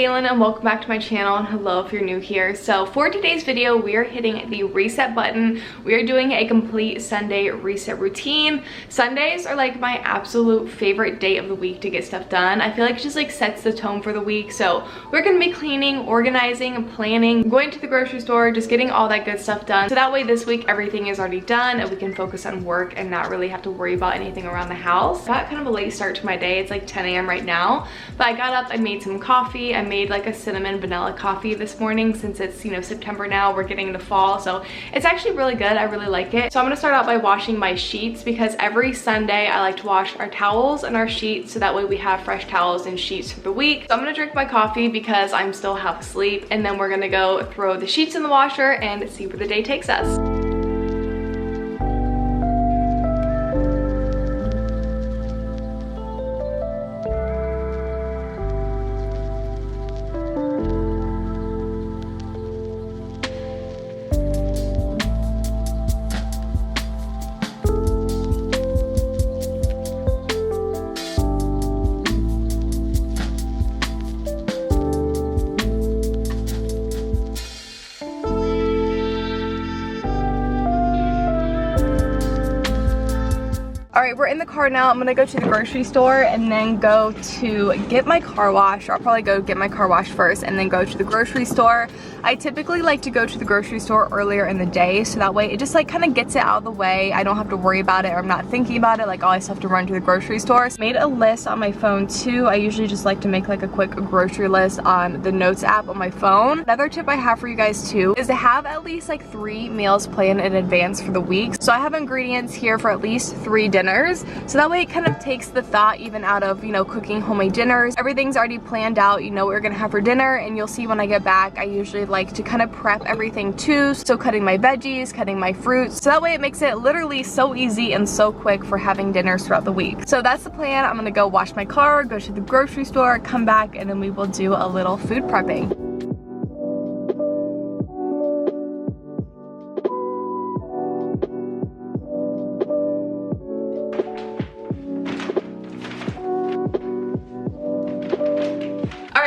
Kaylan and welcome back to my channel, and hello if you're new here. So for today's video, we are hitting the reset button. We are doing a complete Sunday reset routine. Sundays are like my absolute favorite day of the week to get stuff done. I feel like it just like sets the tone for the week. So we're gonna be cleaning, organizing, planning, going to the grocery store, just getting all that good stuff done. So that way this week everything is already done and we can focus on work and not really have to worry about anything around the house. Got kind of a late start to my day. It's like 10 a.m. right now, but I got up, I made some coffee. I made like a cinnamon vanilla coffee this morning since it's, you know, September now. We're getting into fall, so it's actually really good. I really like it. So I'm gonna start out by washing my sheets because every Sunday I like to wash our towels and our sheets so that way we have fresh towels and sheets for the week. So I'm gonna drink my coffee because I'm still half asleep, and then we're gonna go throw the sheets in the washer and see where the day takes us. Alright, we're in the car now. I'm gonna go to the grocery store and then go to get my car washed. I'll probably go get my car washed first and then go to the grocery store. I typically like to go to the grocery store earlier in the day so that way it just like kind of gets it out of the way. I don't have to worry about it, or I'm not thinking about it, like I always have to run to the grocery store. So I made a list on my phone too. I usually just like to make like a quick grocery list on the notes app on my phone. Another tip I have for you guys too is to have at least like 3 meals planned in advance for the week. So I have ingredients here for at least 3 dinners. So that way it kind of takes the thought even out of, you know, cooking homemade dinners. Everything's already planned out, you know what we're gonna have for dinner, and you'll see when I get back, I usually like to kind of prep everything too. So cutting my veggies, cutting my fruits. So that way it makes it literally so easy and so quick for having dinners throughout the week. So that's the plan. I'm gonna go wash my car, go to the grocery store, come back, and then we will do a little food prepping.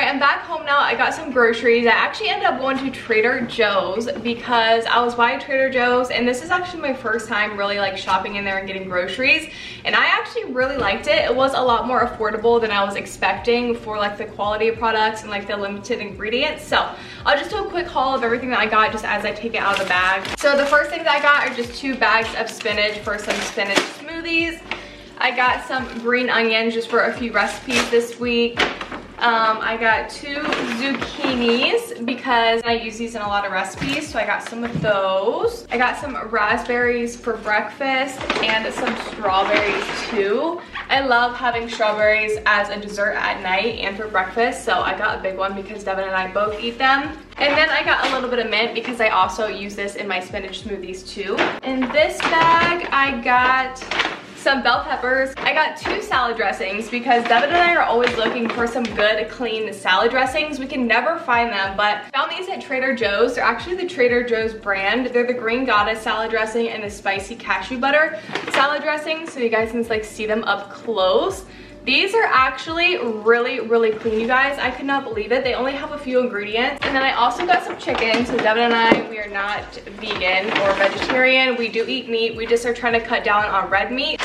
I'm back home now. I got some groceries. I actually ended up going to Trader Joe's because I was by Trader Joe's, and this is actually my first time really like shopping in there and getting groceries, and I actually really liked it. It was a lot more affordable than I was expecting for like the quality of products and like the limited ingredients. So I'll just do a quick haul of everything that I got just as I take it out of the bag. So the first things I got are just 2 bags of spinach for some spinach smoothies. I got some green onions just for a few recipes this week. I got 2 zucchinis because I use these in a lot of recipes, so I got some of those. I got some raspberries for breakfast and some strawberries too. I love having strawberries as a dessert at night and for breakfast, so I got a big one because Devin and I both eat them. And then I got a little bit of mint because I also use this in my spinach smoothies too. In this bag, I got some bell peppers. I got 2 salad dressings because Devin and I are always looking for some good, clean salad dressings. We can never find them, but I found these at Trader Joe's. They're actually the Trader Joe's brand. They're the Green Goddess salad dressing and the spicy cashew butter salad dressing, so you guys can like see them up close. These are actually really, really clean, you guys. I could not believe it. They only have a few ingredients. And then I also got some chicken. So Devin and I, we are not vegan or vegetarian. We do eat meat. We just are trying to cut down on red meat.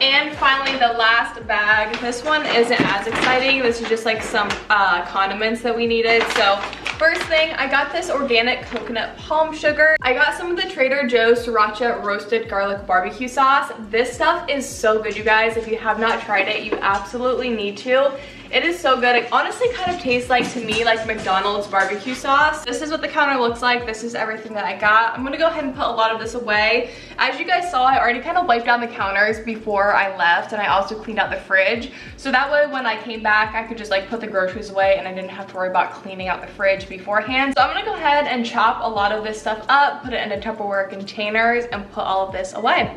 And finally, the last bag. This one isn't as exciting. This is just like some condiments that we needed. So first thing, I got this organic coconut palm sugar. I got some of the Trader Joe's sriracha roasted garlic barbecue sauce. This stuff is so good, you guys. If you have not tried it, you absolutely need to. It is so good. It honestly kind of tastes like, to me, like McDonald's barbecue sauce. This is what the counter looks like. This is everything that I got. I'm gonna go ahead and put a lot of this away. As you guys saw, I already kind of wiped down the counters before I left, and I also cleaned out the fridge. So that way when I came back, I could just like put the groceries away and I didn't have to worry about cleaning out the fridge beforehand. So I'm gonna go ahead and chop a lot of this stuff up, put it into Tupperware containers, and put all of this away.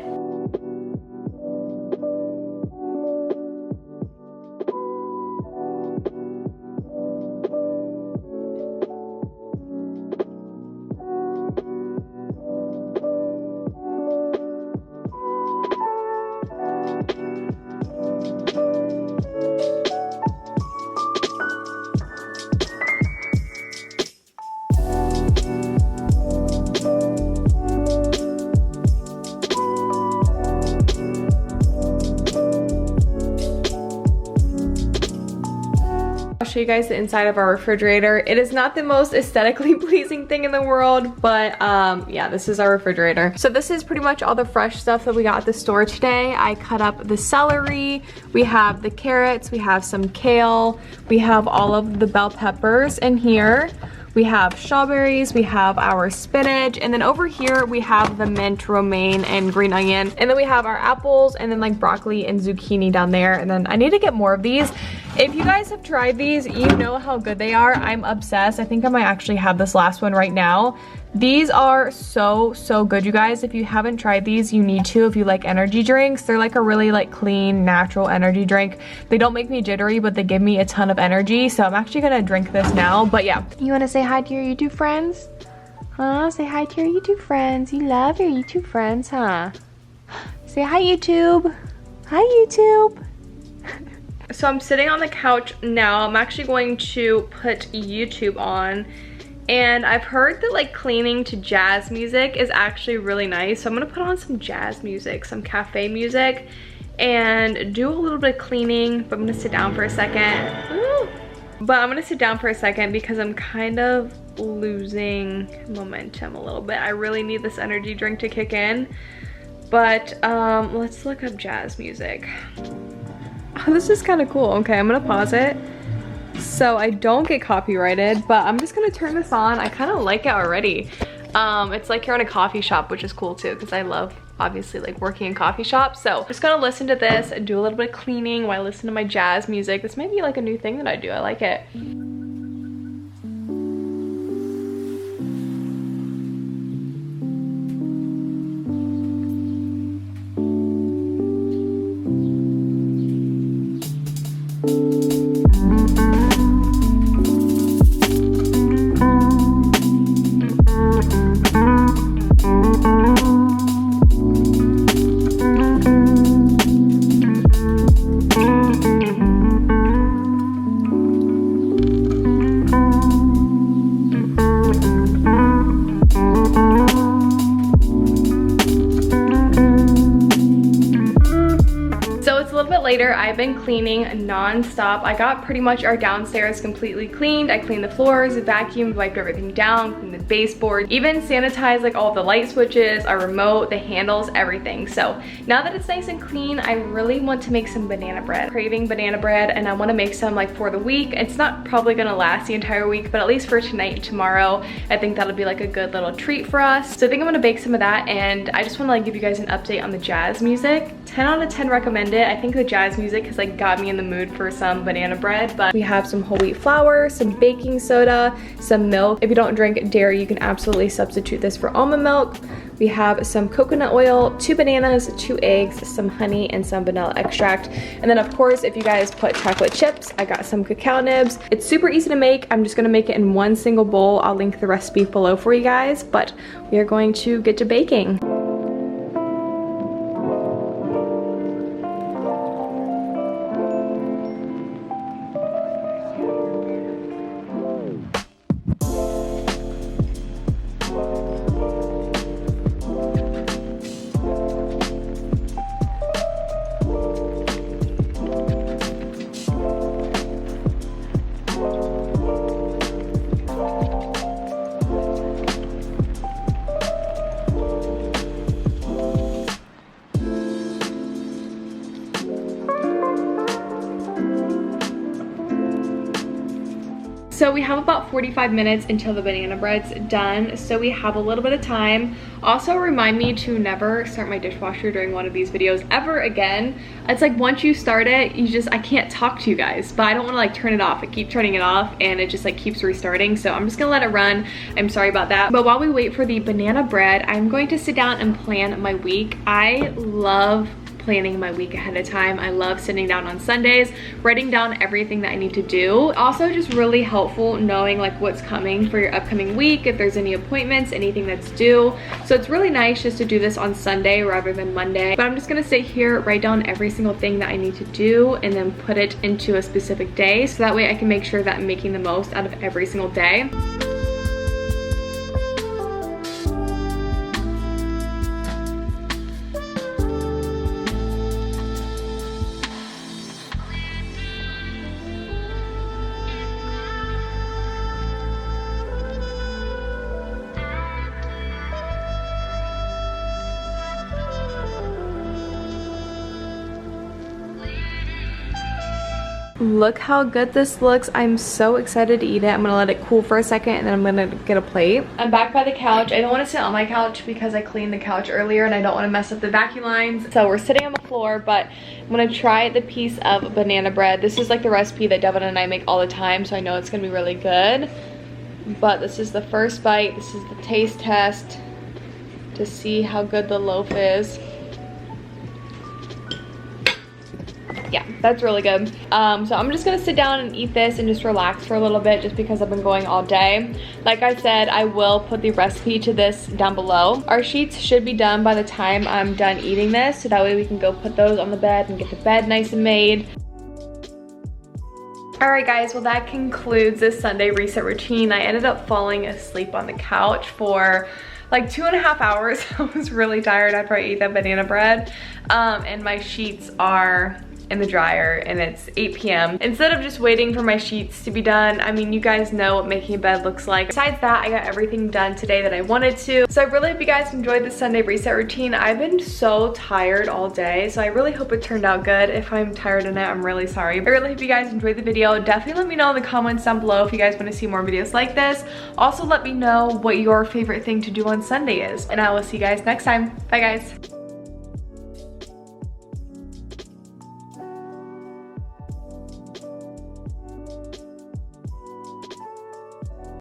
you guys the inside of our refrigerator. It is not the most aesthetically pleasing thing in the world, but yeah, this is our refrigerator. So this is pretty much all the fresh stuff that we got at the store today. I cut up the celery, we have the carrots, we have some kale, we have all of the bell peppers in here. We have strawberries, we have our spinach, and then over here we have the mint, romaine, and green onion. And then we have our apples, and then like broccoli and zucchini down there. And then I need to get more of these. If you guys have tried these, you know how good they are. I'm obsessed. I think I might actually have this last one right now. These are so good, you guys. If you haven't tried these, you need to. If you like energy drinks, they're like a really like clean, natural energy drink. They don't make me jittery, but they give me a ton of energy. So I'm actually gonna drink this now, but yeah. You wanna say hi to your YouTube friends? Huh? Say hi to your YouTube friends. You love your YouTube friends, huh? Say hi, YouTube. Hi, YouTube. So I'm sitting on the couch now. I'm actually going to put YouTube on. And I've heard that like cleaning to jazz music is actually really nice. So I'm gonna put on some jazz music, some cafe music, and do a little bit of cleaning. But I'm gonna sit down for a second. Ooh. But I'm gonna sit down for a second because I'm kind of losing momentum a little bit. I really need this energy drink to kick in. But let's look up jazz music. Oh, this is kind of cool. Okay, I'm gonna pause it so I don't get copyrighted, but I'm just gonna turn this on. I kind of like it already. It's like you're in a coffee shop, which is cool too, because I love obviously like working in coffee shops. So I'm just gonna listen to this and do a little bit of cleaning while I listen to my jazz music. This might be like a new thing that I do. I like it. Later, I've been cleaning non-stop. I got pretty much our downstairs completely cleaned. I cleaned the floors, vacuumed, wiped everything down, cleaned the baseboard, even sanitized like all the light switches, our remote, the handles, everything. So now that it's nice and clean, I really want to make some banana bread. Craving banana bread, and I want to make some like for the week. It's not probably gonna last the entire week, but at least for tonight and tomorrow, I think that'll be like a good little treat for us. So I think I'm gonna bake some of that, and I just want to like give you guys an update on the jazz music. 10 out of 10 recommend it. I think the jazz music has like got me in the mood for some banana bread. But we have some whole wheat flour, some baking soda, some milk. If you don't drink dairy, you can absolutely substitute this for almond milk. We have some coconut oil, 2 bananas, 2 eggs, some honey, and some vanilla extract. And then of course, if you guys put chocolate chips, I got some cacao nibs. It's super easy to make. I'm just gonna make it in one single bowl. I'll link the recipe below for you guys, but we are going to get to baking. So we have about 45 minutes until the banana bread's done, so we have a little bit of time. Also remind me to never start my dishwasher during one of these videos ever again. It's like once you start it, I can't talk to you guys, but I don't want to like turn it off. I keep turning it off and it just like keeps restarting, so I'm just gonna let it run. I'm sorry about that. But while we wait for the banana bread, I'm going to sit down and plan my week. I love planning my week ahead of time. I love sitting down on Sundays, writing down everything that I need to do. Also just really helpful knowing like what's coming for your upcoming week, if there's any appointments, anything that's due. So it's really nice just to do this on Sunday rather than Monday. But I'm just gonna sit here, write down every single thing that I need to do, and then put it into a specific day, so that way I can make sure that I'm making the most out of every single day. Look how good this looks. I'm so excited to eat it. I'm gonna let it cool for a second and then I'm gonna get a plate. I'm back by the couch. I don't want to sit on my couch because I cleaned the couch earlier and I don't want to mess up the vacuum lines. So we're sitting on the floor, but I'm gonna try the piece of banana bread. This is like the recipe that Devin and I make all the time, so I know it's gonna be really good. But this is the first bite. This is the taste test to see how good the loaf is. Yeah, that's really good. So I'm just gonna sit down and eat this and just relax for a little bit just because I've been going all day. Like I said, I will put the recipe to this down below. Our sheets should be done by the time I'm done eating this, so that way we can go put those on the bed and get the bed nice and made. Alright guys, well that concludes this Sunday reset routine. I ended up falling asleep on the couch for like 2.5 hours. I was really tired after I ate that banana bread. And my sheets are in the dryer and it's 8 p.m. Instead of just waiting for my sheets to be done, I mean, you guys know what making a bed looks like. Besides that, I got everything done today that I wanted to. So I really hope you guys enjoyed this Sunday reset routine. I've been so tired all day, so I really hope it turned out good. If I'm tired in it, I'm really sorry. I really hope you guys enjoyed the video. Definitely let me know in the comments down below if you guys want to see more videos like this. Also, let me know what your favorite thing to do on Sunday is. And I will see you guys next time. Bye guys.